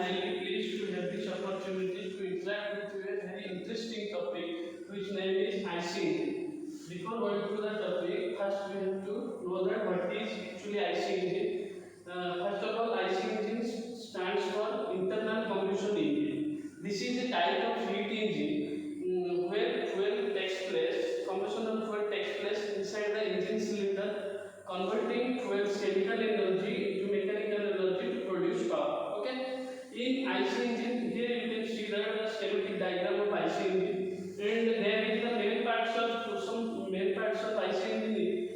highly pleased to have this opportunity to interact with you a very interesting topic, which name is IC engine. Before going to the topic, first we have to know that what is actually IC engine. First of all, IC engine stands for internal combustion engine. This is a type of heat engine where fuel takes place, combustion of fuel takes place inside the engine cylinder, converting fuel's chemical energy into mechanical energy to produce power. Okay. In IC engine, here you can see the schematic diagram of IC engine, and there is the main parts of IC engine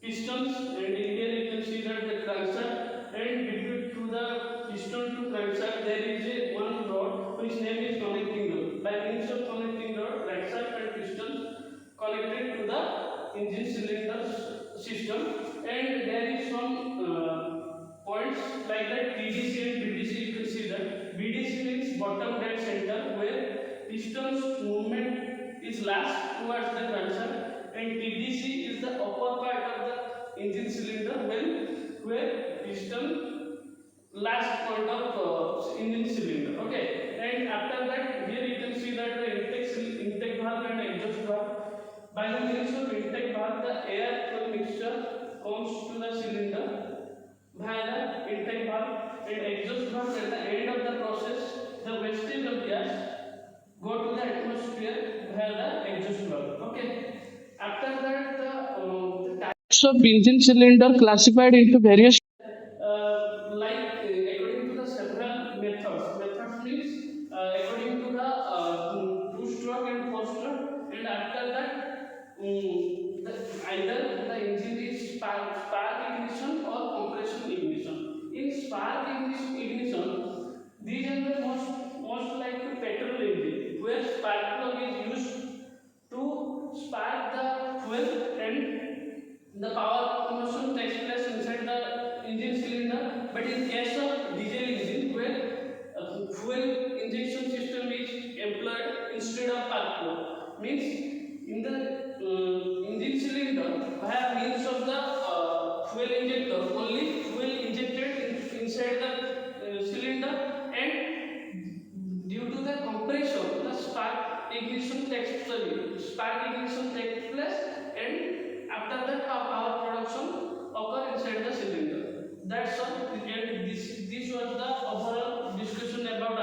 pistons, and in here you can see that the crankshaft, and between to the piston to crankshaft there is a one rod which name is connecting rod. By means of connecting rod, crankshaft and piston connected to the engine cylinder system, and there is some points like that TDC and BDC. You can see that BDC means bottom dead center, where piston's movement is last towards the crankshaft, and TDC is the upper part of the engine cylinder where piston last point of engine cylinder. Okay, and after that here you can see that the intake valve and exhaust valve. By the means of intake valve, the air fuel mixture comes to the cylinder via the intake valve, and exhaust valve at the end of the process, the wastage of gas go to the atmosphere via the exhaust valve. Okay. After that, the types of engine cylinder classified into various according to the several methods. Methods means according to the two-stroke and four-stroke, and after that, either the engine is spark ignition or compression ignition. In spark ignition, these are the most like the petrol engine, where spark plug is used to spark the fuel, and the power combustion takes place inside the engine cylinder. But in case of diesel engine, where fuel injection system is employed instead of spark plug, means in the engine cylinder, via means of the fuel injector, only fuel injected inside the cylinder, and due to the compression, the spark ignition takes place, and after that power production occur inside the cylinder. That's all. And this was the overall discussion about